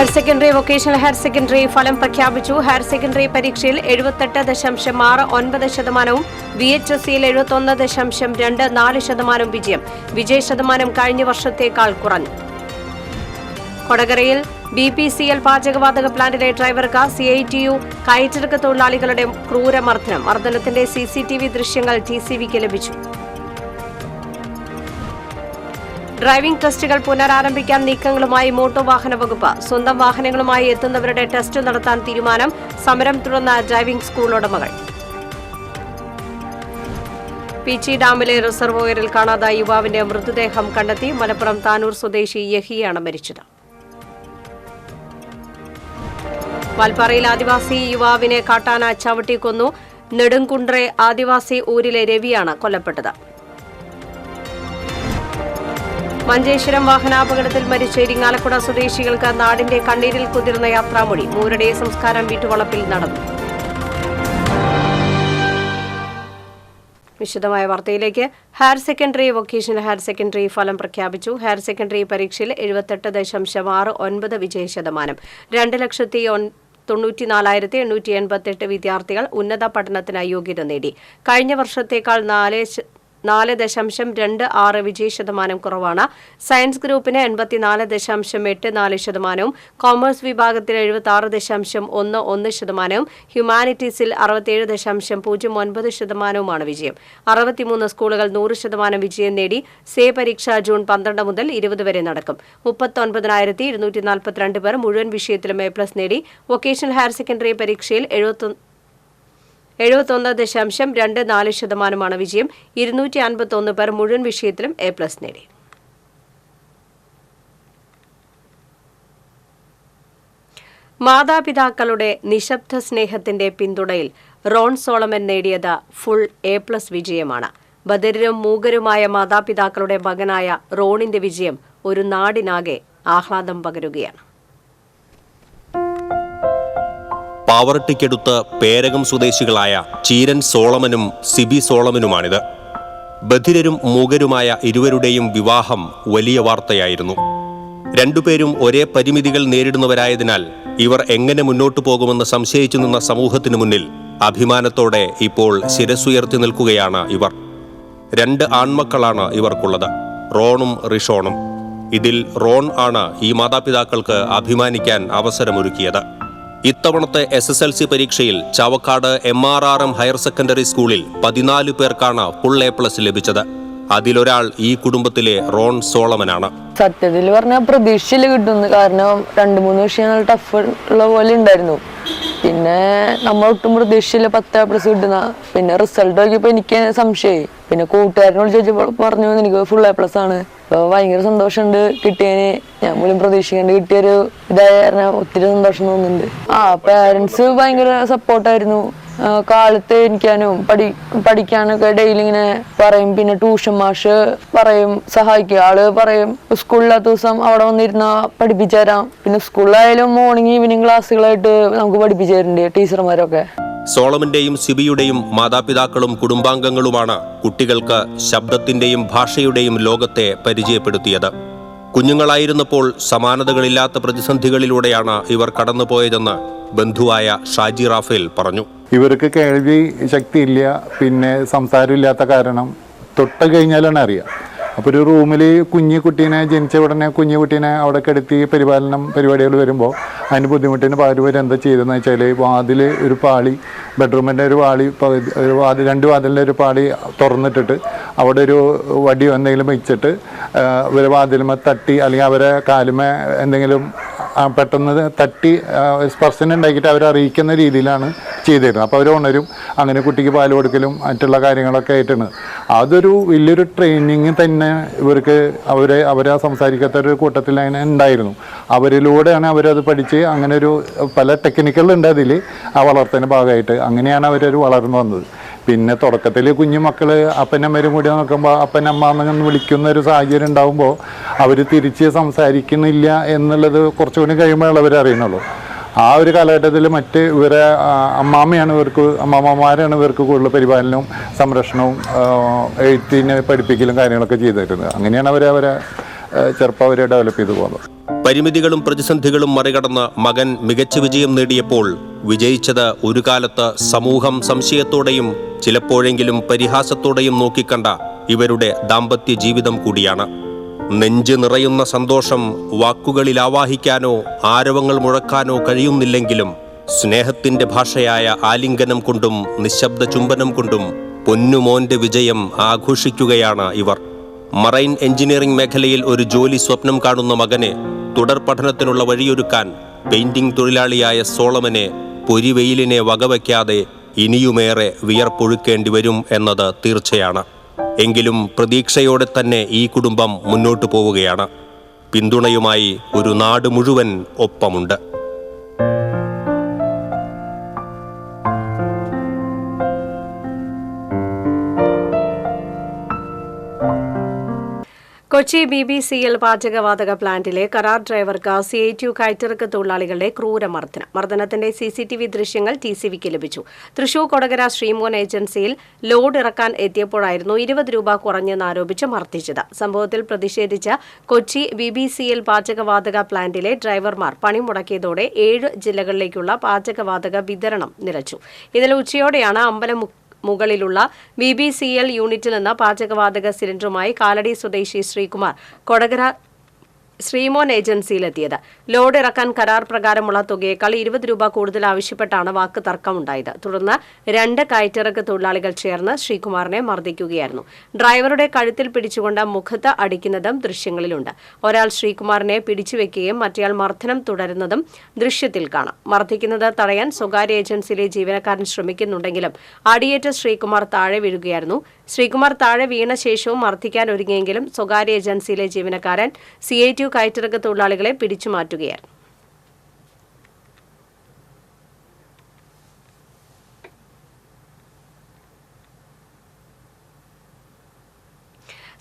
Higher secondary vocational higher secondary ഫലം പ്രഖ്യാപിച്ചു. Higher secondary പരീക്ഷയിൽ 78.69%, VHSCയിൽ 71.24% വിജയം. വിജയശതമാനം കഴിഞ്ഞ വർഷത്തേക്കാൾ കുറഞ്ഞു. കൊടകരയിൽ BPCL പാചകവാതക പ്ലാന്റിലെ ഡ്രൈവർക്ക് CITU കയറ്റിറക്ക തൊഴിലാളികളുടെ ക്രൂരമർദ്ദനം. മർദ്ദനത്തിന്റെ CCTV ദൃശ്യങ്ങൾ TCVക്ക് ലഭിച്ചു. ഡ്രൈവിംഗ് ടെസ്റ്റുകൾ പുനരാരംഭിക്കാൻ നീക്കങ്ങളുമായി മോട്ടോർ വാഹന വകുപ്പ്. സ്വന്തം വാഹനങ്ങളുമായി എത്തുന്നവരുടെ ടെസ്റ്റ് നടത്താൻ തീരുമാനം. സമരം തുടർന്ന ഡ്രൈവിംഗ് സ്കൂൾ ഉടമകൾ. പീച്ചി ഡാമിലെ റിസർവോയറിൽ കാണാതായ യുവാവിന്റെ മൃതദേഹം കണ്ടെത്തി. മലപ്പുറം താനൂർ സ്വദേശി യഹിയാണ് മരിച്ചത്. വാൽപ്പാറയിൽ ആദിവാസി യുവാവിനെ കാട്ടാന ചവിട്ടി കൊന്നു. നെടുങ്കുണ്ട്രെ ആദിവാസി ഊരിലെ രവിയാണ് കൊല്ലപ്പെട്ടത്. മഞ്ചേശ്വരം വാഹനാപകടത്തിൽ മരിച്ച ഇരിങ്ങാലക്കുട സ്വദേശികൾക്ക് നാടിന്റെ കണ്ണീരിൽ കുതിർന്ന യാത്രാമൊഴി. മൂവരുടെ സംസ്കാരം വീട്ടുവളപ്പിൽ നടന്നു. വിശദമായ വാർത്തയിലേക്ക്. Higher secondary vocational higher secondary ഫലം പ്രഖ്യാപിച്ചു. ഹയർ സെക്കൻഡറി പരീക്ഷയിൽ 78.69% വിജയശതമാനം. 2,94,888 വിദ്യാർത്ഥികൾ ഉന്നത പഠനത്തിനായി യോഗ്യത നേടി. കഴിഞ്ഞ വർഷത്തേക്കാൾ 4.26 വിജയശതമാനം കുറവാണ്. സയൻസ് ഗ്രൂപ്പിന് 84.84%, കോമേഴ്സ് വിഭാഗത്തിൽ 76.11%, ഹ്യൂമാനിറ്റീസിൽ 67.09%മാണ് വിജയം. 63 സ്കൂളുകൾ 100% വിജയം നേടി. സേ പരീക്ഷ ജൂൺ 12 മുതൽ 20 വരെ നടക്കും. 39,242 പേർ മുഴുവൻ വിഷയത്തിലും A+ നേടി. വൊക്കേഷണൽ ഹയർ സെക്കൻഡറി പരീക്ഷയിൽ 71.24% വിജയം. 251 പേർ മുഴുവൻ വിഷയത്തിലും A+ നേടി. മാതാപിതാക്കളുടെ നിശബ്ദ സ്നേഹത്തിന്റെ പിന്തുണയിൽ റോൺ സോളമൻ നേടിയത് ഫുൾ A+ വിജയമാണ്. ബധിരരും മൂകരുമായ മാതാപിതാക്കളുടെ മകനായ റോണിന്റെ വിജയം ഒരു നാടിനാകെ ആഹ്ലാദം പകരുകയാണ്. പാവറട്ടിക്കടുത്ത് പേരകം സ്വദേശികളായ ചീരൻ സോളമനും സിബി സോളമനുമാണിത്. ബധിരരും മൂകരുമായ ഇരുവരുടെയും വിവാഹം വലിയ വാർത്തയായിരുന്നു. രണ്ടുപേരും ഒരേ പരിമിതികൾ നേരിടുന്നവരായതിനാൽ ഇവർ എങ്ങനെ മുന്നോട്ടു പോകുമെന്ന് സംശയിച്ചു നിന്ന സമൂഹത്തിനു മുന്നിൽ അഭിമാനത്തോടെ ഇപ്പോൾ ശിരസ്സുയർത്തി നിൽക്കുകയാണ് ഇവർ. 2 ആൺമക്കളാണ് ഇവർക്കുള്ളത്, റോണും റിഷോണും. ഇതിൽ റോൺ ആണ് ഈ മാതാപിതാക്കൾക്ക് അഭിമാനിക്കാൻ അവസരമൊരുക്കിയത്. ഇത്തവണത്തെ SSLC പരീക്ഷയിൽ ചാവക്കാട് MRRM ഹയർ സെക്കൻഡറി സ്കൂളിൽ 14 പേർക്കാണ് ഫുൾ A+ ലഭിച്ചത്. അതിലൊരാൾ ഈ കുടുംബത്തിലെ റോൺ സോളമനാണ്. സത്യത്തിൽ പറഞ്ഞാൽ പ്രതീക്ഷയിൽ കിട്ടുന്നു. കാരണം 2-3 വിഷയങ്ങൾ ടഫ് ഉള്ള പോലെ ഉണ്ടായിരുന്നു. പിന്നെ നമ്മൾ ഒട്ടും പ്രതീക്ഷയില്ല 10 A+ കിട്ടുന്ന. പിന്നെ റിസൾട്ട് നോക്കിയപ്പോൾ എനിക്ക് സംശയമായി. പിന്നെ കൂട്ടുകാരനോട് ചോദിച്ചപ്പോൾ പറഞ്ഞു എനിക്ക് ഫുൾ A+ ആണ്. അപ്പോൾ ഭയങ്കര സന്തോഷമുണ്ട് കിട്ടിയതിന്. ഞാൻ പോലും പ്രതീക്ഷിക്കാണ്ട് കിട്ടിയൊരു ഇതായ കാരണം ഒത്തിരി സന്തോഷം തോന്നുന്നുണ്ട്. പേരൻസ് ഭയങ്കര സപ്പോർട്ടായിരുന്നു. കാലത്ത് എനിക്കാനും പഠിക്കാനൊക്കെ ഡെയിലി ഇങ്ങനെ പറയും. പിന്നെ ട്യൂഷൻ മാഷ് പറയും സഹായിക്കുക. ആള് പറയും സ്കൂളില്ലാത്ത ദിവസം അവിടെ വന്നിരുന്ന പഠിപ്പിച്ചു തരാം. പിന്നെ സ്കൂളിലായാലും മോർണിംഗ് ഈവനിങ് ക്ലാസ്സുകളായിട്ട് നമുക്ക് പഠിപ്പിച്ചു തരുന്നുണ്ട് ടീച്ചർമാരൊക്കെ. സോളമന്റെയും സിബിയുടെയും മാതാപിതാക്കളും കുടുംബാംഗങ്ങളുമാണ് കുട്ടികൾക്ക് ശബ്ദത്തിന്റെയും ഭാഷയുടെയും ലോകത്തെ പരിചയപ്പെടുത്തിയത്. കുഞ്ഞുങ്ങളായിരുന്നപ്പോൾ സമാനതകളില്ലാത്ത പ്രതിസന്ധികളിലൂടെയാണ് ഇവർ കടന്നുപോയതെന്ന് ബന്ധുവായ ഷാജി റാഫേൽ പറഞ്ഞു. ഇവർക്ക് കേൾവി ശക്തിയില്ല, പിന്നെ സംസാരമില്ലാത്ത കാരണം തൊട്ട് കഴിഞ്ഞാലാണ് അറിയാം. അപ്പോൾ ഒരു റൂമിൽ കുഞ്ഞിക്കുട്ടീനെ ജനിച്ച ഉടനെ കുഞ്ഞുകുട്ടീനെ അവിടെ കിടത്തി പരിപാലനം പരിപാടികൾ വരുമ്പോൾ അതിന് ബുദ്ധിമുട്ടിന് പകരം എന്താ ചെയ്തതെന്ന് വെച്ചാൽ വാതിൽ ഒരു പാളി, ബെഡ്റൂമിൻ്റെ ഒരു പാളി, 2 വാതിലിൻ്റെ ഒരു പാളി തുറന്നിട്ടിട്ട് അവിടെ ഒരു വടി എന്തെങ്കിലും വെച്ചിട്ട് ഇവരെ വാതിലുമേ തട്ടി അല്ലെങ്കിൽ അവരെ കാലുമേ എന്തെങ്കിലും പെട്ടെന്ന് തട്ടി സ്പർശനം ഉണ്ടാക്കിയിട്ട് അവരെ അറിയിക്കുന്ന രീതിയിലാണ് ചെയ്തിരുന്നത്. അപ്പോൾ അവർ ഉണരും. അങ്ങനെ കുട്ടിക്ക് പാൽ കൊടുക്കലും മറ്റുള്ള കാര്യങ്ങളൊക്കെ ആയിട്ടാണ്. അതൊരു വലിയൊരു ട്രെയിനിങ് തന്നെ ഇവർക്ക് അവരെ സംസാരിക്കാത്ത ഒരു കൂട്ടത്തിൽ അങ്ങനെ ഉണ്ടായിരുന്നു. അവരിലൂടെയാണ് അവരത് പഠിച്ച് അങ്ങനെ ഒരു പല ടെക്നിക്കുകളുണ്ട് അതിൽ ആ വളർത്തലിൻ്റെ ഭാഗമായിട്ട്. അങ്ങനെയാണ് അവരൊരു വളർന്നു വന്നത്. പിന്നെ തുടക്കത്തിൽ കുഞ്ഞുമക്കൾ അപ്പനമ്മരും കൂടി നോക്കുമ്പോൾ അപ്പനമ്മ എന്നൊന്ന് വിളിക്കുന്ന ഒരു സാഹചര്യം ഉണ്ടാകുമ്പോൾ അവർ തിരിച്ച് സംസാരിക്കുന്നില്ല എന്നുള്ളത് കുറച്ചുകൂടി കഴിയുമ്പോൾ അവർ അറിയുന്നുള്ളൂ. ആ ഒരു കാലഘട്ടത്തിൽ മറ്റ് ഇവരെ അമ്മാമ്മമാരാണ് ഇവർക്ക് കൂടുതൽ പരിപാലനവും സംരക്ഷണവും എഴുത്തിനെ പഠിപ്പിക്കലും കാര്യങ്ങളൊക്കെ ചെയ്തിരുന്നത്. അങ്ങനെയാണ് അവരെ ചെറുപ്പം അവർ ഡെവലപ്പ് ചെയ്തു പോകുന്നത്. പരിമിതികളും പ്രതിസന്ധികളും മറികടന്ന് മകൻ മികച്ച വിജയം നേടിയപ്പോൾ വിജയിച്ചത് ഒരു കാലത്ത് സമൂഹം സംശയത്തോടെയും ചിലപ്പോഴെങ്കിലും പരിഹാസത്തോടെയും നോക്കിക്കണ്ട ഇവരുടെ ദാമ്പത്യ ജീവിതം കൂടിയാണ്. നെഞ്ച് നിറയുന്ന സന്തോഷം വാക്കുകളിൽ ആവാഹിക്കാനോ ആരവങ്ങൾ മുഴക്കാനോ കഴിയുന്നില്ലെങ്കിലും സ്നേഹത്തിന്റെ ഭാഷയായ ആലിംഗനം കൊണ്ടും നിശബ്ദ ചുംബനം കൊണ്ടും പൊന്നുമോന്റെ വിജയം ആഘോഷിക്കുകയാണ് ഇവർ. മറൈൻ എഞ്ചിനീയറിംഗ് മേഖലയിൽ ഒരു ജോലി സ്വപ്നം കാണുന്ന മകനെ തുടർ പഠനത്തിനുള്ള വഴിയൊരുക്കാൻ പെയിന്റിംഗ് തൊഴിലാളിയായ സോളമനെ പൊരിവെയിലിനെ വകവയ്ക്കാതെ ഇനിയുമേറെ വിയർപ്പൊഴുക്കേണ്ടി വരും എന്നത് തീർച്ചയാണ്. എങ്കിലും പ്രതീക്ഷയോടെ തന്നെ ഈ കുടുംബം മുന്നോട്ടു പോവുകയാണ്. പിന്തുണയുമായി ഒരു നാട് മുഴുവൻ ഒപ്പമുണ്ട്. കൊച്ചി BBCL പാചകവാതക പ്ലാന്റിലെ കരാർ ഡ്രൈവർക്ക് CITU കയറ്റിറക്ക് തൊഴിലാളികളുടെ ക്രൂരമർദ്ദനം. മർദ്ദനത്തിന്റെ CCTV ദൃശ്യങ്ങൾ TCVക്ക് ലഭിച്ചു. തൃശൂർ കൊടകര ശ്രീമോൻ ഏജൻസിയിൽ ലോഡ് ഇറക്കാൻ എത്തിയപ്പോഴായിരുന്നു 20 രൂപ കുറഞ്ഞെന്നാരോപിച്ച് മർദ്ദിച്ചത്. സംഭവത്തിൽ പ്രതിഷേധിച്ച് കൊച്ചി BBCL പാചകവാതക പ്ലാന്റിലെ ഡ്രൈവർമാർ പണിമുടക്കിയതോടെ 7 ജില്ലകളിലേക്കുള്ള പാചകവാതക വിതരണം നിലച്ചു. ഇന്നലെ ഉച്ചയോടെയാണ് അമ്പലം മുകളിലുള്ള BBCL യൂണിറ്റിൽ നിന്ന് പാചകവാതക സിലിണ്ടറുമായി കാലടി സ്വദേശി ശ്രീകുമാർ കൊടകര ശ്രീമോൻ ഏജൻസിയിലെത്തിയത്. ലോഡ് ഇറക്കാൻ കരാർ പ്രകാരമുള്ള തുകയേക്കാൾ 20 രൂപ കൂടുതൽ ആവശ്യപ്പെട്ടാണ് വാക്ക് തർക്കമുണ്ടായത്. തുടർന്ന് 2 കയറ്റിറക്ക് തൊഴിലാളികൾ ചേർന്ന് ശ്രീകുമാറിനെ മർദ്ദിക്കുകയായിരുന്നു. ഡ്രൈവറുടെ കഴുത്തിൽ പിടിച്ചുകൊണ്ട് മുഖത്ത് അടിക്കുന്നതും ദൃശ്യങ്ങളിലുണ്ട്. ഒരാൾ ശ്രീകുമാറിനെ പിടിച്ചുവെക്കുകയും മറ്റേയാൾ മർദ്ദനം തുടരുന്നതും ദൃശ്യത്തിൽ കാണാം. മർദ്ദിക്കുന്നത് തടയാൻ സ്വകാര്യ ഏജൻസിയിലെ ജീവനക്കാരൻ ശ്രമിക്കുന്നുണ്ടെങ്കിലും അടിയേറ്റ ശ്രീകുമാർ താഴെ വീഴുകയായിരുന്നു. ശ്രീകുമാർ താഴെ വീണ ശേഷവും മർദ്ദിക്കാൻ ഒരുങ്ങിയെങ്കിലും സ്വകാര്യ ഏജൻസിയിലെ ജീവനക്കാരൻ CITU കയറ്റിറക്ക് തൊഴിലാളികളെ പിടിച്ചു മാറ്റുകയായിരുന്നു.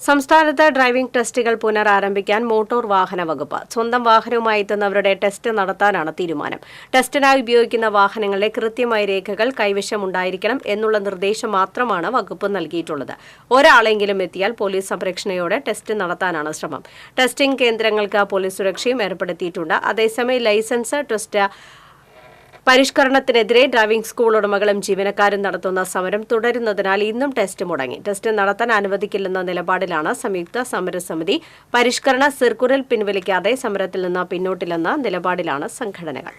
സംസ്ഥാനത്ത് ഡ്രൈവിംഗ് ടെസ്റ്റുകൾ പുനരാരംഭിക്കാൻ മോട്ടോർ വാഹന വകുപ്പ്. സ്വന്തം വാഹനവുമായി എത്തുന്നവരുടെ ടെസ്റ്റ് നടത്താനാണ് തീരുമാനം. ടെസ്റ്റിനായി ഉപയോഗിക്കുന്ന വാഹനങ്ങളുടെ കൃത്യമായ രേഖകൾ കൈവശമുണ്ടായിരിക്കണം എന്നുള്ള നിർദ്ദേശം മാത്രമാണ് വകുപ്പ് നൽകിയിട്ടുള്ളത്. ഒരാളെങ്കിലും എത്തിയാൽ പോലീസ് സംരക്ഷണയോടെ ടെസ്റ്റ് നടത്താനാണ് ശ്രമം. ടെസ്റ്റിംഗ് കേന്ദ്രങ്ങൾക്ക് പോലീസ് സുരക്ഷയും ഏർപ്പെടുത്തിയിട്ടുണ്ട്. അതേസമയം ലൈസൻസ് ടെസ്റ്റ് പരിഷ്കരണത്തിനെതിരെ ഡ്രൈവിംഗ് സ്കൂൾ ഉടമകളും ജീവനക്കാരും നടത്തുന്ന സമരം തുടരുന്നതിനാൽ ഇന്നും ടെസ്റ്റ് മുടങ്ങി. ടെസ്റ്റ് നടത്താൻ അനുവദിക്കില്ലെന്ന നിലപാടിലാണ് സംയുക്ത സമരസമിതി. പരിഷ്കരണ സർക്കുലർ പിൻവലിക്കാതെ സമരത്തിൽ നിന്ന് പിന്നോട്ടില്ലെന്ന നിലപാടിലാണ് സംഘടനകൾ.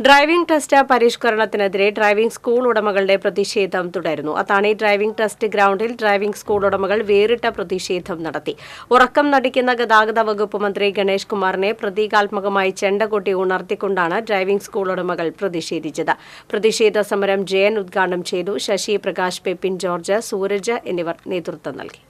ഡ്രൈവിംഗ് ടെസ്റ്റ് പരിഷ്കരണത്തിനെതിരെ ഡ്രൈവിംഗ് സ്കൂൾ ഉടമകളുടെ പ്രതിഷേധം തുടരുന്നു. അത്താണി ഡ്രൈവിംഗ് ടെസ്റ്റ് ഗ്രൗണ്ടിൽ ഡ്രൈവിംഗ് സ്കൂൾ ഉടമകൾ വേറിട്ട പ്രതിഷേധം നടത്തി. ഉറക്കം നടിക്കുന്ന ഗതാഗത വകുപ്പ് മന്ത്രി ഗണേഷ് കുമാറിനെ പ്രതീകാത്മകമായി ചെണ്ടകൊട്ടി ഉണർത്തിക്കൊണ്ടാണ് ഡ്രൈവിംഗ് സ്കൂൾ ഉടമകൾ പ്രതിഷേധിച്ചത്. പ്രതിഷേധ സമരം ജയൻ ഉദ്ഘാടനം ചെയ്തു. ശശി, പ്രകാശ്, പെപ്പിൻ ജോർജ്, സൂരജ് എന്നിവർ നേതൃത്വം നൽകി.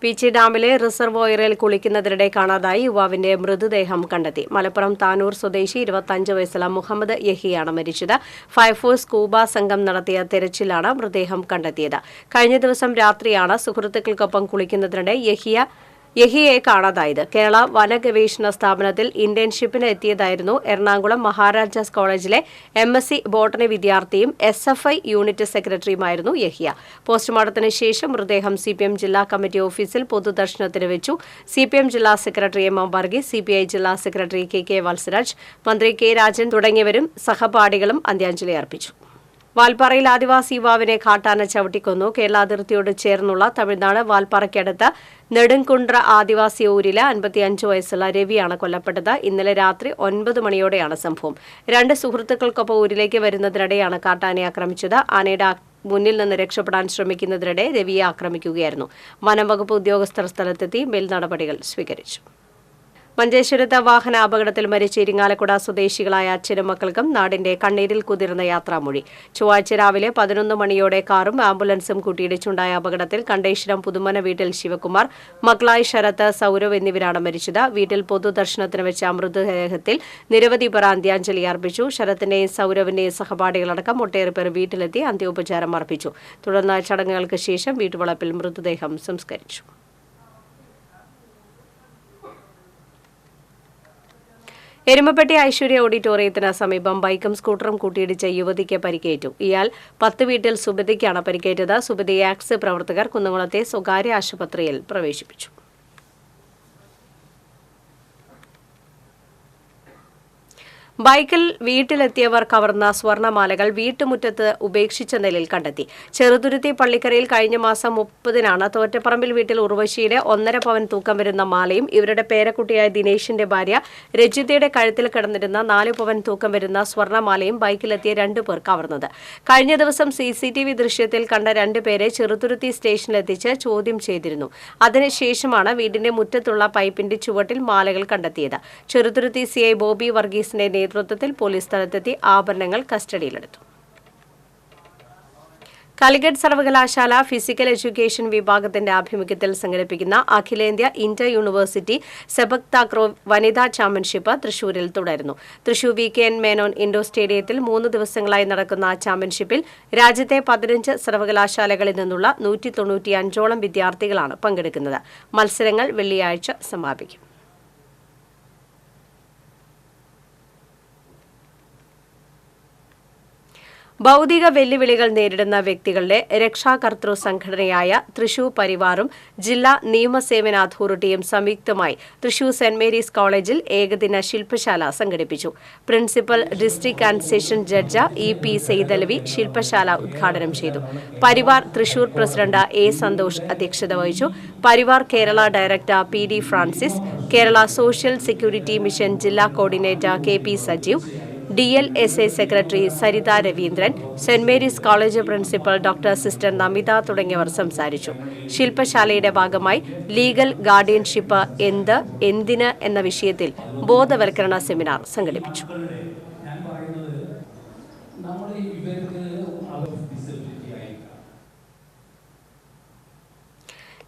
പീച്ചി ഡാമിലെ റിസർവോയറിൽ കുളിക്കുന്നതിനിടെ കാണാതായി യുവാവിന്റെ മൃതദേഹം കണ്ടെത്തി. മലപ്പുറം താനൂർ സ്വദേശി 25 വയസ്സുള്ള മുഹമ്മദ് യഹിയാണ് മരിച്ചത്. ഫയർഫോഴ്സ് സ്കൂബ സംഘം നടത്തിയ തെരച്ചിലാണ് മൃതദേഹം കണ്ടെത്തിയത്. കഴിഞ്ഞ ദിവസം രാത്രിയാണ് സുഹൃത്തുക്കൾക്കൊപ്പം കുളിക്കുന്നതിനിടെ യഹിയെ കാണാതായത്. കേരള വനഗവേഷണ സ്ഥാപനത്തിൽ ഇന്റേൺഷിപ്പിന് എത്തിയതായിരുന്നു. എറണാകുളം മഹാരാജാസ് കോളേജിലെ MSc ബോട്ടണി വിദ്യാർത്ഥിയും SFI യൂണിറ്റ് സെക്രട്ടറിയുമായിരുന്നു യഹിയ. പോസ്റ്റ്മോർട്ടത്തിന് ശേഷം മൃതദേഹം CPM ജില്ലാ കമ്മിറ്റി ഓഫീസിൽ പൊതുദർശനത്തിന് വെച്ചു. CPM ജില്ലാ സെക്രട്ടറി M. വർഗീസ്, CPI ജില്ലാ സെക്രട്ടറി KK വത്സരാജ്, മന്ത്രി K. രാജൻ തുടങ്ങിയവരും സഹപാഠികളും അന്ത്യാഞ്ജലി അർപ്പിച്ചു. വാൽപ്പാറയിൽ ആദിവാസി യുവാവിനെ കാട്ടാന ചവിട്ടിക്കൊന്നു. കേരള അതിർത്തിയോട് ചേർന്നുള്ള തമിഴ്നാട് വാൽപ്പാറയ്ക്കടുത്ത് നെടുങ്കുണ്ട്ര ആദിവാസി ഊരിലെ 55 വയസ്സുള്ള രവിയാണ് കൊല്ലപ്പെട്ടത്. ഇന്നലെ രാത്രി 9 മണിയോടെയാണ് സംഭവം. 2 സുഹൃത്തുക്കൾക്കൊപ്പം ഊരിലേക്ക് വരുന്നതിനിടെയാണ് കാട്ടാനയെ ആക്രമിച്ചത്. ആനയുടെ മുന്നിൽ നിന്ന് രക്ഷപ്പെടാൻ ശ്രമിക്കുന്നതിനിടെ രവിയെ ആക്രമിക്കുകയായിരുന്നു. വനം വകുപ്പ് ഉദ്യോഗസ്ഥർ സ്ഥലത്തെത്തി മേൽ നടപടികൾ സ്വീകരിച്ചു. മഞ്ചേശ്വരത്ത് വാഹന അപകടത്തിൽ മരിച്ച ഇരിങ്ങാലക്കുട സ്വദേശികളായ അച്ഛനും മക്കൾക്കും നാടിന്റെ കണ്ണീരിൽ കുതിർന്ന യാത്രാമൊഴി. ചൊവ്വാഴ്ച രാവിലെ 11 മണിയോടെ കാറും ആംബുലൻസും കൂട്ടിയിടിച്ചുണ്ടായ അപകടത്തിൽ കണ്ടേശ്വരം പുതുമന വീട്ടിൽ ശിവകുമാർ, മക്കളായി ശരത്ത്, സൌരവ് എന്നിവരാണ് മരിച്ചത്. വീട്ടിൽ പൊതുദർശനത്തിന് വെച്ച മൃതദേഹത്തിൽ നിരവധി പേർ അന്ത്യാഞ്ജലി അർപ്പിച്ചു. ശരത്തിന്റെയും സൌരവിന്റെയും സഹപാഠികളടക്കം ഒട്ടേറെ പേർ വീട്ടിലെത്തി അന്ത്യോപചാരം അർപ്പിച്ചു. തുടർന്ന് ചടങ്ങുകൾക്ക് ശേഷം വീട്ടുവളപ്പിൽ മൃതദേഹം സംസ്കരിച്ചു. എരുമപ്പെട്ടി ഐശ്വര്യ ഓഡിറ്റോറിയത്തിന് സമീപം ബൈക്കും സ്കൂട്ടറും കൂട്ടിയിടിച്ച യുവതിക്ക് പരിക്കേറ്റു. ഇയാൾ 10 വീട്ടിൽ സുബിതയ്ക്കാണ് പരിക്കേറ്റത്. സുബിതയെ ആക്സ് പ്രവർത്തകർ കുന്നംകുളത്തെ സ്വകാര്യ ആശുപത്രിയിൽ പ്രവേശിപ്പിച്ചു. ബൈക്കിൽ വീട്ടിലെത്തിയവർ കവർന്ന സ്വർണമാലകൾ വീട്ടുമുറ്റത്ത് ഉപേക്ഷിച്ച നിലയിൽ കണ്ടെത്തി. ചെറുതുരുത്തി പള്ളിക്കരയിൽ കഴിഞ്ഞ മാസം 30-നാണ് തോറ്റപ്പറമ്പിൽ വീട്ടിൽ ഉർവശിയുടെ 1.5 പവൻ തൂക്കം വരുന്ന മാലയും ഇവരുടെ പേരക്കുട്ടിയായ ദിനേശിന്റെ ഭാര്യ രജിതയുടെ കഴുത്തിൽ കിടന്നിരുന്ന 4 പവൻ തൂക്കം വരുന്ന സ്വർണമാലയും ബൈക്കിലെത്തിയ 2 പേർ കവർന്നത്. കഴിഞ്ഞ ദിവസം CCTV ദൃശ്യത്തിൽ കണ്ട 2 പേരെ ചെറുതുരുത്തി സ്റ്റേഷനിലെത്തിച്ച് ചോദ്യം ചെയ്തിരുന്നു. അതിനുശേഷമാണ് വീടിന്റെ മുറ്റത്തുള്ള പൈപ്പിന്റെ ചുവട്ടിൽ മാലകൾ കണ്ടെത്തിയത്. ചെറുതുരുത്തി CI ബോബി വർഗീസിന്റെ നേതൃത്വത്തിൽ പോലീസ് സ്ഥലത്തെത്തി ആഭരണങ്ങൾ കസ്റ്റഡിയിലെടുത്തു. കാലിക്കറ്റ് സർവകലാശാല ഫിസിക്കൽ എഡ്യൂക്കേഷൻ വിഭാഗത്തിന്റെ ആഭിമുഖ്യത്തിൽ സംഘടിപ്പിക്കുന്ന അഖിലേന്ത്യാ ഇന്റർ യൂണിവേഴ്സിറ്റി സെപക് താക്രോ വനിതാ ചാമ്പ്യൻഷിപ്പ് തൃശൂരിൽ തുടരുന്നു. തൃശൂർ VKN മേനോൻ ഇൻഡോർ സ്റ്റേഡിയത്തിൽ 3 ദിവസങ്ങളായി നടക്കുന്ന ചാമ്പ്യൻഷിപ്പിൽ രാജ്യത്തെ 15 സർവകലാശാലകളിൽ നിന്നുള്ള 195ഓളം വിദ്യാർത്ഥികളാണ് പങ്കെടുക്കുന്നത്. മത്സരങ്ങൾ വെള്ളിയാഴ്ച സമാപിക്കും. ഭൗതിക വെല്ലുവിളികൾ നേരിടുന്ന വ്യക്തികളുടെ രക്ഷാകർതൃ സംഘടനയായ തൃശൂർ പരിവാറും ജില്ലാ നിയമസേവന അതോറിറ്റിയും സംയുക്തമായി തൃശൂർ സെന്റ് മേരീസ് കോളേജിൽ ഏകദിന ശില്പശാല സംഘടിപ്പിച്ചു. Principal district and session judge EP Saithalavi ശില്പശാല ഉദ്ഘാടനം ചെയ്തു. പരിവാർ തൃശൂർ പ്രസിഡന്റ് A സന്തോഷ് അധ്യക്ഷത വഹിച്ചു. Parivar Kerala director PD Francis, Kerala social security mission ജില്ലാ coordinator KP Sajeev, DLSA secretary Saritha Raveendran, saint Mary's college principal doctor sister Namitha തുടങ്ങിയവർ സംസാരിച്ചു. ശില്പശാലയുടെ ഭാഗമായി ലീഗൽ ഗാർഡിയൻഷിപ്പ് എന്തിന് എന്ന വിഷയത്തിൽ ബോധവൽക്കരണ സെമിനാർ സംഘടിപ്പിച്ചു.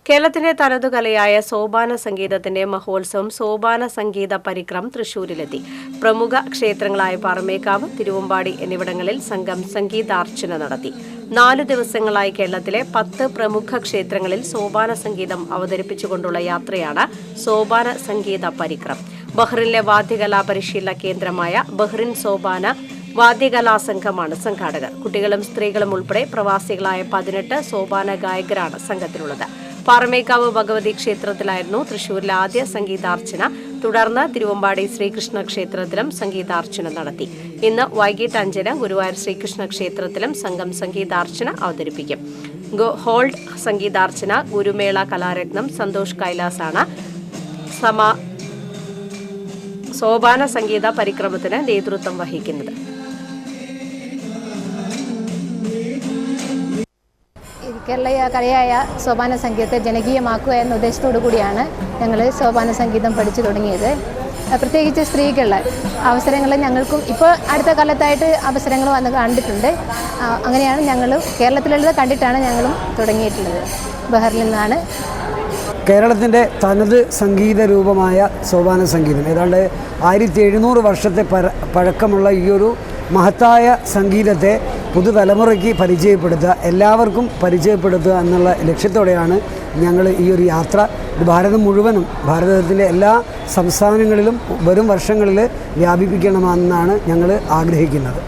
കേരളത്തിന്റെ തനതു കലയായ സോപാന സംഗീതത്തിന്റെ മഹോത്സവം സോപാന സംഗീത പരിക്രം തൃശൂരിലെത്തി. പ്രമുഖ ക്ഷേത്രങ്ങളായ പാറമേക്കാവ്, തിരുവമ്പാടി എന്നിവിടങ്ങളിൽ സംഘം സംഗീതാർച്ചന നടത്തി. 4 ദിവസങ്ങളായി കേരളത്തിലെ 10 പ്രമുഖ ക്ഷേത്രങ്ങളിൽ സോപാന സംഗീതം അവതരിപ്പിച്ചുകൊണ്ടുള്ള യാത്രയാണ് സോപാന സംഗീത പരിക്രം. ബഹ്റിനിലെ വാദ്യകലാ പരിശീലന കേന്ദ്രമായ ബഹ്റിൻ സോപാന വാദ്യകലാ സംഘമാണ് സംഘാടകർ. കുട്ടികളും സ്ത്രീകളും ഉൾപ്പെടെ പ്രവാസികളായ 18 സോപാന ഗായകരാണ് സംഘത്തിലുള്ളത്. പാറമേക്കാവ് ഭഗവതി ക്ഷേത്രത്തിലായിരുന്നു തൃശൂരിലെ ആദ്യ സംഗീതാർച്ചന. തുടർന്ന് തിരുവമ്പാടി ശ്രീകൃഷ്ണ ക്ഷേത്രത്തിലും സംഗീതാർച്ചന നടത്തി. ഇന്ന് വൈകിട്ട് 5-ന് ഗുരുവായൂർ ശ്രീകൃഷ്ണ ക്ഷേത്രത്തിലും സംഘം സംഗീതാർച്ചന അവതരിപ്പിക്കും. ഹോൾഡ് സംഗീതാർച്ചന ഗുരുമേള കലാരത്നം സന്തോഷ് കൈലാസാണ് സോപാന സംഗീത പരിക്രമത്തിന് നേതൃത്വം വഹിക്കുന്നത്. കേരളീയ കലയായ സോപാന സംഗീതത്തെ ജനകീയമാക്കുക എന്ന ഉദ്ദേശത്തോടു കൂടിയാണ് ഞങ്ങൾ സോപാന സംഗീതം പഠിച്ചു തുടങ്ങിയത്. പ്രത്യേകിച്ച് സ്ത്രീകളുടെ അവസരങ്ങൾ ഞങ്ങൾക്കും ഇപ്പോൾ അടുത്ത കാലത്തായിട്ട് അവസരങ്ങൾ വന്ന് കണ്ടിട്ടുണ്ട്. അങ്ങനെയാണ് ഞങ്ങൾ കേരളത്തിലുള്ളത് കണ്ടിട്ടാണ് ഞങ്ങളും തുടങ്ങിയിട്ടുള്ളത്. ബഹറിൽ നിന്നാണ്. കേരളത്തിൻ്റെ തനത് സംഗീത രൂപമായ സോപാന സംഗീതം ഏതാണ്ട് 1700 വർഷത്തെ പഴക്കമുള്ള ഈ ഒരു മഹത്തായ സംഗീതത്തെ പുതുതലമുറയ്ക്ക് പരിചയപ്പെടുത്തുക, എല്ലാവർക്കും പരിചയപ്പെടുത്തുക എന്നുള്ള ലക്ഷ്യത്തോടെയാണ് ഞങ്ങൾ ഈ ഒരു യാത്ര ഭാരതം മുഴുവനും, ഭാരതത്തിൻ്റെ എല്ലാ സംസ്ഥാനങ്ങളിലും വരും വർഷങ്ങളിൽ വ്യാപിപ്പിക്കണമെന്നാണ് ഞങ്ങൾ ആഗ്രഹിക്കുന്നത്.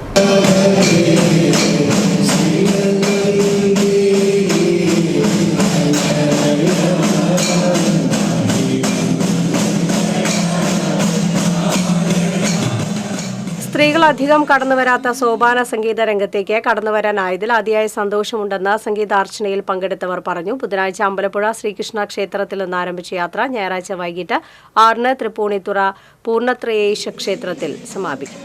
സ്ത്രീകൾ അധികം കടന്നുവരാത്ത സോപാന സംഗീത രംഗത്തേക്ക് കടന്നുവരാനായതിൽ അതിയായ സന്തോഷമുണ്ടെന്ന് സംഗീതാർച്ചനയിൽ പങ്കെടുത്തവർ പറഞ്ഞു. ബുധനാഴ്ച അമ്പലപ്പുഴ ശ്രീകൃഷ്ണ ക്ഷേത്രത്തിൽ നിന്ന് ആരംഭിച്ച യാത്ര ഞായറാഴ്ച വൈകിട്ട് 6-ന് തൃപ്പൂണിത്തുറ പൂർണ്ണത്രയേശ ക്ഷേത്രത്തിൽ സമാപിക്കും.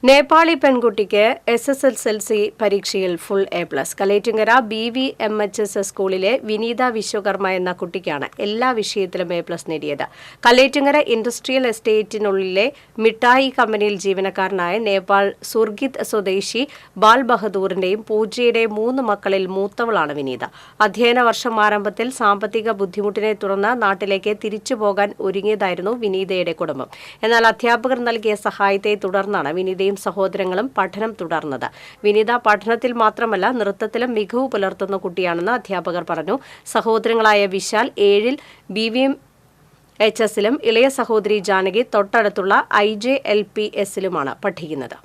നേപ്പാളി പെൺകുട്ടിക്ക് SSLC പരീക്ഷയിൽ ഫുൾ A+. കലേറ്റുങ്കര BVMHS സ്കൂളിലെ വിനീത വിശ്വകർമ്മ എന്ന കുട്ടിക്കാണ് എല്ലാ വിഷയത്തിലും A+ നേടിയത്. കലേറ്റുങ്കര ഇൻഡസ്ട്രിയൽ എസ്റ്റേറ്റിനുള്ളിലെ മിഠായി കമ്പനിയിൽ ജീവനക്കാരനായ നേപ്പാൾ സുർഗിത് സ്വദേശി ബാൽ ബഹദൂറിന്റെയും പൂജയുടെയും 3 മക്കളിൽ മൂത്തവളാണ് വിനീത. അധ്യയന വർഷം ആരംഭത്തിൽ സാമ്പത്തിക ബുദ്ധിമുട്ടിനെ തുടർന്ന് നാട്ടിലേക്ക് തിരിച്ചുപോകാൻ ഒരുങ്ങിയതായിരുന്നു വിനീതയുടെ കുടുംബം. എന്നാൽ അധ്യാപകർ നൽകിയ സഹായത്തെ തുടർന്നാണ് വിനീതയും സഹോദരങ്ങളും പഠനം തുടർന്നത്. വിനീത പഠനത്തിൽ മാത്രമല്ല നൃത്തത്തിലും മികവ് പുലർത്തുന്ന കുട്ടിയാണെന്ന് അധ്യാപകർ പറഞ്ഞു. സഹോദരങ്ങളായ വിശാൽ 7-ൽ BVMHSലും ഇളയ സഹോദരി ജാനകി തൊട്ടടുത്തുള്ള IJLPSലുമാണ് പഠിക്കുന്നത്.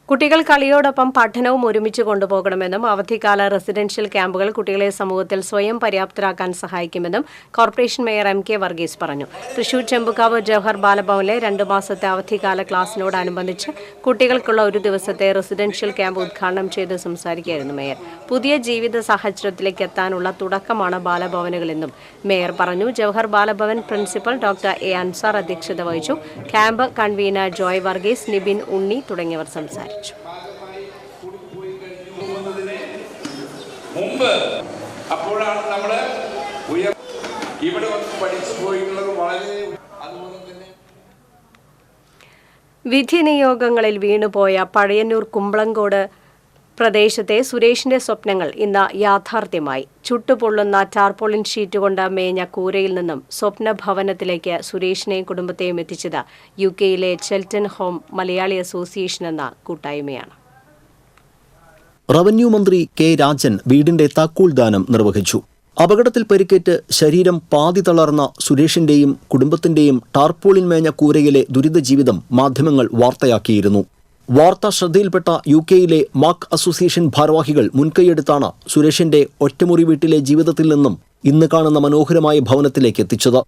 കുട്ടികൾ കളിയോടൊപ്പം പഠനവും ഒരുമിച്ച് കൊണ്ടുപോകണമെന്നും അവധിക്കാല റെസിഡൻഷ്യൽ ക്യാമ്പുകൾ കുട്ടികളെ സമൂഹത്തിൽ സ്വയം പര്യാപ്തരാക്കാൻ സഹായിക്കുമെന്നും കോർപ്പറേഷൻ മേയർ MK വർഗീസ് പറഞ്ഞു. തൃശൂർ ചെമ്പുകാവ് ജവഹർ ബാലഭവനിലെ 2 മാസത്തെ അവധിക്കാല ക്ലാസിനോടനുബന്ധിച്ച് കുട്ടികൾക്കുള്ള ഒരു ദിവസത്തെ റെസിഡൻഷ്യൽ ക്യാമ്പ് ഉദ്ഘാടനം ചെയ്ത് സംസാരിക്കുകയായിരുന്നു മേയർ. പുതിയ ജീവിത സാഹചര്യത്തിലേക്ക് എത്താനുള്ള തുടക്കമാണ് ബാലഭവനുകളെന്നും മേയർ പറഞ്ഞു. Jawahar Balabhavan principal doctor A. Ansar അധ്യക്ഷത വഹിച്ചു. ക്യാമ്പ് കൺവീനർ ജോയ് വർഗീസ്, നിബിൻ ഉണ്ണി തുടങ്ങിയവർ സംസാരിച്ചു. മുമ്പ് അപ്പോഴാണ് നമ്മള് ഇവിടെ പഠിച്ചു പോയിട്ടുള്ളത്. വളരെ അതുപോലെ തന്നെ വിധി നിയോഗങ്ങളിൽ വീണുപോയ പഴയന്നൂർ കുമ്പളങ്കോട് പ്രദേശത്തെ സുരേഷിന്റെ സ്വപ്നങ്ങൾ ഇന്ന് യാഥാർത്ഥ്യമായി. ചുട്ടുപൊള്ളുന്ന ടാർപോളിൻ ഷീറ്റ് കൊണ്ട് മേഞ്ഞ കൂരയിൽ നിന്നും സ്വപ്നഭവനത്തിലേക്ക് സുരേഷിനെയും കുടുംബത്തെയും എത്തിച്ചത് UK-യിലെ ചെൽട്ടൺ ഹോം മലയാളി അസോസിയേഷൻ എന്ന കൂട്ടായ്മയാണ്. റവന്യൂ മന്ത്രി K. രാജൻ വീടിന്റെ താക്കോൽദാനം നിർവഹിച്ചു. അപകടത്തിൽ പരിക്കേറ്റ് ശരീരം പാതി തളർന്ന സുരേഷിന്റെയും കുടുംബത്തിന്റെയും ടാർപോളിൻ മേഞ്ഞ കൂരയിലെ ദുരിത ജീവിതം മാധ്യമങ്ങൾ വാർത്തയാക്കിയിരുന്നു. വാർത്ത ശ്രദ്ധയിൽപ്പെട്ട UK-യിലെ മാക് അസോസിയേഷൻ ഭാരവാഹികൾ മുൻകൈയെടുത്താണ് സുരേഷിന്റെ ഒറ്റമുറി വീട്ടിലെ ജീവിതത്തിൽ നിന്നും ഇന്ന് കാണുന്ന മനോഹരമായ ഭവനത്തിലേക്ക് എത്തിച്ചത്.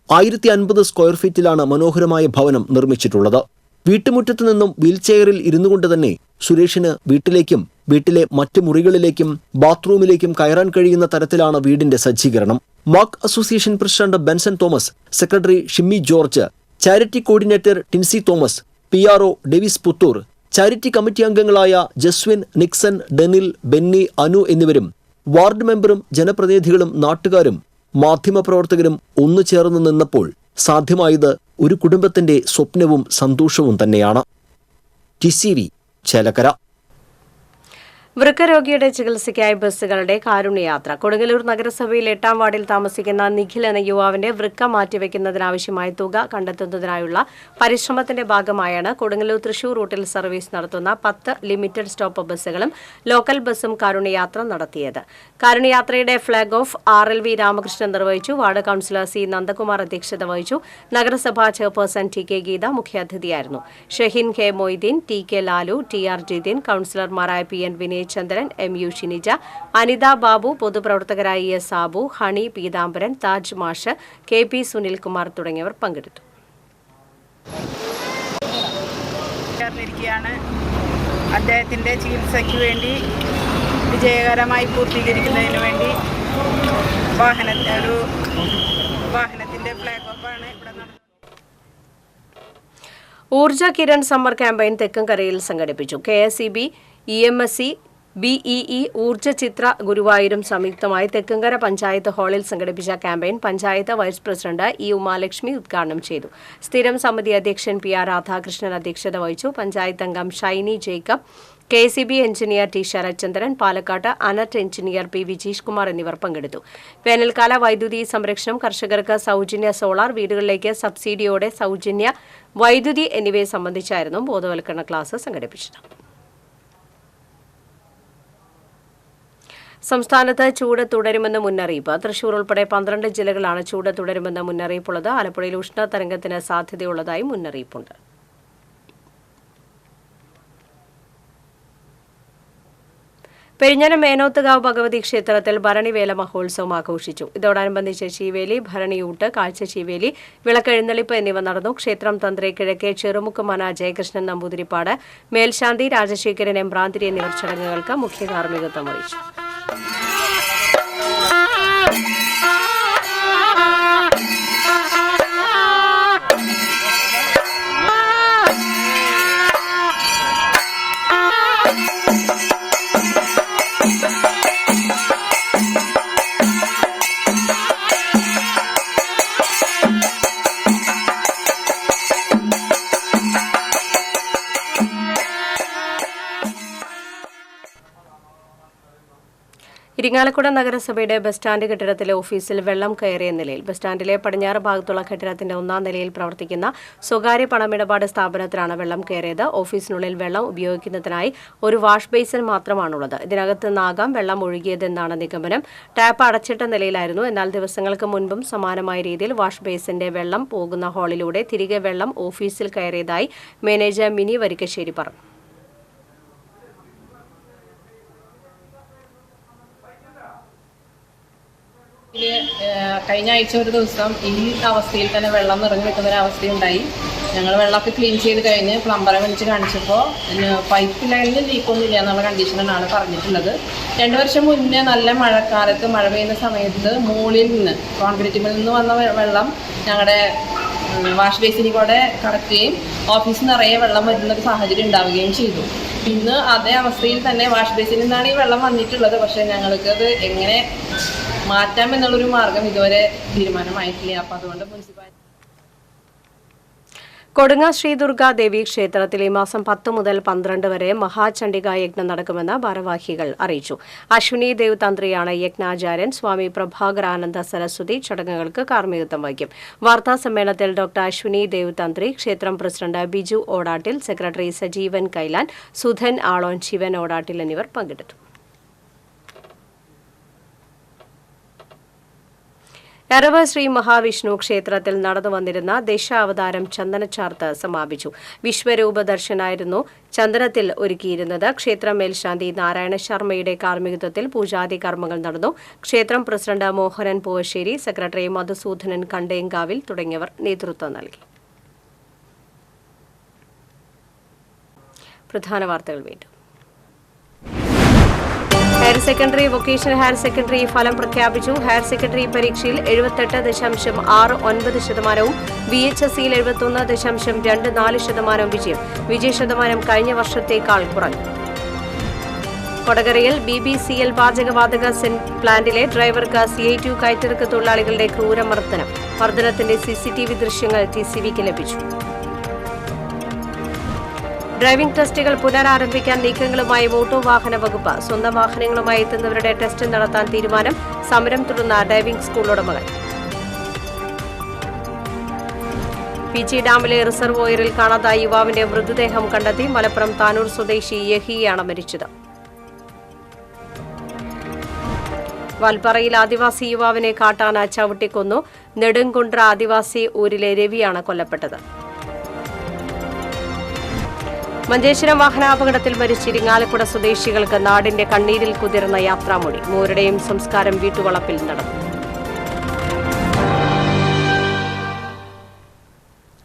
1050 സ്ക്വയർ ഫീറ്റിലാണ് മനോഹരമായ ഭവനം നിർമ്മിച്ചിട്ടുള്ളത്. വീട്ടുമുറ്റത്തു നിന്നും വീൽചെയറിൽ ഇരുന്നുകൊണ്ട് തന്നെ സുരേഷിന് വീട്ടിലേക്കും വീട്ടിലെ മറ്റ് മുറികളിലേക്കും ബാത്റൂമിലേക്കും കയറാൻ കഴിയുന്ന തരത്തിലാണ് വീടിന്റെ സജ്ജീകരണം. Mac association president Benson Thomas, secretary Shimmy George, charity coordinator Tincy Thomas, PRO Davis Puthur, charity committee അംഗങ്ങളായ ജസ്വിൻ, നിക്സൺ, ഡെനിൽ, ബെന്നി, അനു എന്നിവരും വാർഡ് മെമ്പറും ജനപ്രതിനിധികളും നാട്ടുകാരും മാധ്യമപ്രവർത്തകരും ഒന്നു ചേർന്ന് നിന്നപ്പോൾ സാധ്യമായത് ഒരു കുടുംബത്തിന്റെ സ്വപ്നവും സന്തോഷവും തന്നെയാണ്. TCV ചേലക്കര. വൃക്കരോഗിയുടെ ചികിത്സയ്ക്കായി ബസ്സുകളുടെ കാരുണ്യയാത്ര. കൊടുങ്ങല്ലൂർ നഗരസഭയിൽ 8-ാം വാർഡിൽ താമസിക്കുന്ന നിഖിൽ എന്ന യുവാവിന്റെ വൃക്ക മാറ്റിവെക്കുന്നതിനാവശ്യമായ തുക കണ്ടെത്തുന്നതിനായുള്ള പരിശ്രമത്തിന്റെ ഭാഗമായാണ് കൊടുങ്ങല്ലൂർ തൃശൂർ റൂട്ടിൽ സർവീസ് നടത്തുന്ന 10 ലിമിറ്റഡ് സ്റ്റോപ്പ് ബസ്സുകളും ലോക്കൽ ബസ്സും കാരുണ്യയാത്ര നടത്തിയത്. കാരുണ്യയാത്രയുടെ ഫ്ളാഗ് ഓഫ് RLV രാമകൃഷ്ണൻ നിർവഹിച്ചു. Ward councillor C. നന്ദകുമാർ അധ്യക്ഷത വഹിച്ചു. നഗരസഭാ ചെയർപേഴ്സൺ TK ഗീത മുഖ്യാതിഥിയായിരുന്നു. Shaheen K. Moideen, TK Lalu, TR Jithin, കൌൺസിലർമാരായ PN വിനയ് ചന്ദ്രൻ, MU ഷിനിജ, അനിത ബാബു, പൊതുപ്രവർത്തകരായ ES സാബു, ഹണി പീതാംബരൻ, താജ് മാഷ്, KP സുനിൽകുമാർ തുടങ്ങിയവർ പങ്കെടുത്തു. അദ്ദേഹത്തിന്റെ ചികിത്സയ്ക്ക് വേണ്ടി വിജയകരമായി പൂർത്തീകരിക്കുന്നതിന് വേണ്ടി വാഹനത്തിന്റെ ഫ്ലാഗ് ഓഫാണ് ഇവിടെ നടന്നത്. ഊർജ കിരൺ സമ്മർ ക്യാമ്പയിൻ തെക്കൻകരയിൽ സംഘടിപ്പിച്ചു. KSEB, EMSC, BEE, ഊർജ ചിത്ര ഗുരുവായൂരും സംയുക്തമായി തെക്കൻകര പഞ്ചായത്ത് ഹാളിൽ സംഘടിപ്പിച്ച campaign panchayat vice president E. Umalakshmi ഉദ്ഘാടനം ചെയ്തു. സ്ഥിരം സമിതി അധ്യക്ഷൻ PR രാധാകൃഷ്ണൻ അധ്യക്ഷത വഹിച്ചു. പഞ്ചായത്ത് അംഗം Shiny Jacob, KSEB engineer T. Sarathchandran, പാലക്കാട്ട് അനറ്റ് എഞ്ചിനീയർ P. വിജീഷ് കുമാർ എന്നിവർ പങ്കെടുത്തു. വേനൽക്കാല വൈദ്യുതി സംരക്ഷണം, കർഷകർക്ക് സൗജന്യ സോളാർ, വീടുകളിലേക്ക് സബ്സിഡിയോടെ സൗജന്യ വൈദ്യുതി എന്നിവയെ സംബന്ധിച്ചായിരുന്നു ബോധവൽക്കരണ ക്ലാസ് സംഘടിപ്പിച്ചത്. സംസ്ഥാനത്ത് ചൂട് തുടരുമെന്ന് മുന്നറിയിപ്പ്. തൃശൂർ ഉൾപ്പെടെ 12 ജില്ലകളാണ് ചൂട് തുടരുമെന്ന് മുന്നറിയിപ്പുള്ളത്. ആലപ്പുഴയിൽ ഉഷ്ണതരംഗത്തിന് സാധ്യതയുള്ളതായും മുന്നറിയിപ്പുണ്ട്. പെരിഞ്ഞനം മേനോത്തുകാവ് ഭഗവതി ക്ഷേത്രത്തിൽ ഭരണിവേല മഹോത്സവം ആഘോഷിച്ചു. ഇതോടനുബന്ധിച്ച് ചീവേലി, ഭരണിയൂട്ട്, കാഴ്ചച്ചീവേലി, വിളക്കെഴുന്നള്ളിപ്പ് എന്നിവ നടന്നു. ക്ഷേത്രം തന്ത്രി കിഴക്കേ ചെറുമുക്ക് മന ജയകൃഷ്ണൻ നമ്പൂതിരിപ്പാട്, മേൽശാന്തി രാജശേഖരൻ എമ്പ്രാന്തിരി എന്നിവർ ചടങ്ങുകൾക്ക് മുഖ്യ കാർമ്മികത്വം വഹിച്ചു. ഇരിങ്ങാലക്കുട നഗരസഭയുടെ ബസ് സ്റ്റാൻഡ് കെട്ടിടത്തിലെ ഓഫീസിൽ വെള്ളം കയറിയ നിലയിൽ. ബസ് സ്റ്റാൻഡിലെ പടിഞ്ഞാറ് ഭാഗത്തുള്ള കെട്ടിടത്തിന്റെ 1-ാം നിലയിൽ പ്രവർത്തിക്കുന്ന സ്വകാര്യ പണമിടപാട് സ്ഥാപനത്തിലാണ് വെള്ളം കയറിയത്. ഓഫീസിനുള്ളിൽ വെള്ളം ഉപയോഗിക്കുന്നതിനായി ഒരു വാഷ് ബേസിൻ മാത്രമാണുള്ളത്. ഇതിനകത്ത് നിന്നാകാം വെള്ളം ഒഴുകിയതെന്നാണ് നിഗമനം. ടാപ്പ് അടച്ചിട്ട നിലയിലായിരുന്നു. എന്നാൽ ദിവസങ്ങൾക്ക് മുൻപും സമാനമായ രീതിയിൽ വാഷ് ബേസിന്റെ വെള്ളം പോകുന്ന ഹാളിലൂടെ തിരികെ വെള്ളം ഓഫീസിൽ കയറിയതായി മാനേജർ മിനി വരിക്കശ്ശേരി പറഞ്ഞു. കഴിഞ്ഞ ആഴ്ച ഒരു ദിവസം ഈ അവസ്ഥയിൽ തന്നെ വെള്ളം നിറഞ്ഞു നിൽക്കുന്ന ഒരു അവസ്ഥയുണ്ടായി. ഞങ്ങൾ വെള്ളമൊക്കെ ക്ലീൻ ചെയ്ത് കഴിഞ്ഞ് പ്ലംബറെ വിളിച്ച് കാണിച്ചപ്പോൾ പൈപ്പ് ലൈനിൽ ലീക്കൊന്നുമില്ല എന്നുള്ള കണ്ടീഷനാണ് പറഞ്ഞിട്ടുള്ളത്. 2 വർഷം മുന്നേ നല്ല മഴക്കാലത്ത് മഴ പെയ്യുന്ന സമയത്ത് മുകളിൽ നിന്ന് കോൺക്രീറ്റിൽ നിന്ന് വന്ന വെള്ളം ഞങ്ങളുടെ വാഷ് ബേസിനിൽ കൂടെ കടക്കുകയും ഓഫീസിൽ നിറയെ വെള്ളം വരുന്നൊരു സാഹചര്യം ഉണ്ടാവുകയും ചെയ്തു. ഇന്ന് അതേ അവസ്ഥയിൽ തന്നെ വാഷ് ബേസിനിൽ നിന്നാണ് ഈ വെള്ളം വന്നിട്ടുള്ളത്. പക്ഷേ ഞങ്ങൾക്കത് എങ്ങനെ മാറ്റാം എന്നുള്ളൊരു മാർഗം ഇതുവരെ തീരുമാനമായിട്ടില്ല. അപ്പോൾ അതുകൊണ്ട് മുനിസിപ്പാലിറ്റി കൊടുങ്ങ ശ്രീ ദുർഗാ ദേവി ക്ഷേത്രത്തിൽ ഈ മാസം 10 മുതൽ 12 വരെ മഹാചണ്ഡികാ യജ്ഞം നടക്കുമെന്ന് ഭാരവാഹികൾ അറിയിച്ചു. അശ്വിനി ദേവ് തന്ത്രിയാണ് യജ്ഞാചാര്യൻ. സ്വാമി പ്രഭാകരാനന്ദ സരസ്വതി ചടങ്ങുകൾക്ക് കാർമ്മികത്വം വഹിക്കും. വാർത്താ സമ്മേളനത്തിൽ ഡോക്ടർ അശ്വിനി ദേവ് തന്ത്രി, ക്ഷേത്രം പ്രസിഡന്റ് ബിജു ഓടാട്ടിൽ, സെക്രട്ടറി സജീവൻ കൈലാൻ, സുധൻ ആളോൻ, ശിവൻ ഓടാട്ടിൽ എന്നിവർ പങ്കെടുത്തു. എറവ ശ്രീ മഹാവിഷ്ണു ക്ഷേത്രത്തിൽ നടന്നു വന്നിരുന്ന ദശാവതാരം ചന്ദനച്ചാർത്ത് സമാപിച്ചു. വിശ്വരൂപ ദർശനായിരുന്നു ചന്ദനത്തിൽ ഒരുക്കിയിരുന്നത്. ക്ഷേത്രം മേൽശാന്തി നാരായണ ശർമ്മയുടെ കാർമ്മികത്വത്തിൽ പൂജാതി കർമ്മങ്ങൾ നടന്നു. ക്ഷേത്രം പ്രസിഡന്റ് മോഹനൻ പൂവശ്ശേരി, സെക്രട്ടറി മധുസൂദനൻ കണ്ടേങ്കാവിൽ തുടങ്ങിയവർ നേതൃത്വം നൽകി. പ്രധാന വാർത്തകൾ വീണ്ടും. Higher secondary, vocational higher secondary ഫലം പ്രഖ്യാപിച്ചു. ഹയർ സെക്കൻഡറി പരീക്ഷയിൽ 78.69%, VHSCയിൽ 71.24% വിജയം. വിജയശതമാനം കഴിഞ്ഞ വർഷത്തേക്കാൾ കുറഞ്ഞു. കൊടകരയിൽ BBCL പാചകവാതക പ്ലാന്റിലെ ഡ്രൈവർക്ക് CITU കയറ്റിറക്ക് തൊഴിലാളികളുടെ ക്രൂരമർദ്ദനം. മർദ്ദനത്തിന്റെ CCTV ദൃശ്യങ്ങൾ TCVക്ക് ലഭിച്ചു. ഡ്രൈവിംഗ് ടെസ്റ്റുകൾ പുനരാരംഭിക്കാൻ നീക്കങ്ങളുമായി മോട്ടോർ വാഹന വകുപ്പ്. സ്വന്തം വാഹനങ്ങളുമായി എത്തുന്നവരുടെ ടെസ്റ്റ് നടത്താൻ തീരുമാനം. സമരം തുടർന്ന ഡ്രൈവിംഗ് സ്കൂൾ ഉടമകൾ. PG ഡാമിലെ റിസർവോയറിൽ കാണാതായ യുവാവിന്റെ മൃതദേഹം കണ്ടെത്തി. മലപ്പുറം താനൂർ സ്വദേശി യഹിയാണ് മരിച്ചത്. വാൽപ്പാറയിൽ ആദിവാസി യുവാവിനെ കാട്ടാന ചവിട്ടിക്കൊന്നു. നെടുങ്കുണ്ട്ര ആദിവാസി ഊരിലെ രവിയാണ് കൊല്ലപ്പെട്ടത്. മഞ്ചേശ്വരം വാഹനാപകടത്തിൽ മരിച്ച ഇരിങ്ങാലക്കുട സ്വദേശികൾക്ക് നാടിന്റെ കണ്ണീരിൽ കുതിർന്ന യാത്രാമൊഴി. മൂവരുടെയും സംസ്കാരം വീട്ടുവളപ്പിൽ നടന്നു.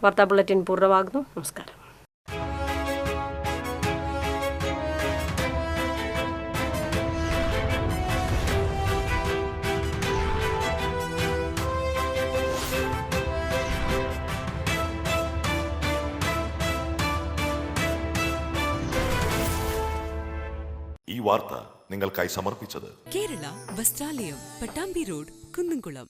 വാർത്താ ബുള്ളറ്റിൻ പൂർണ്ണമാകുന്നു. നമസ്കാരം. ഈ വാർത്ത നിങ്ങൾക്കായി സമർപ്പിച്ചത് കേരള വസ്ത്രാലയം, പട്ടാമ്പി റോഡ്, കുന്നംകുളം.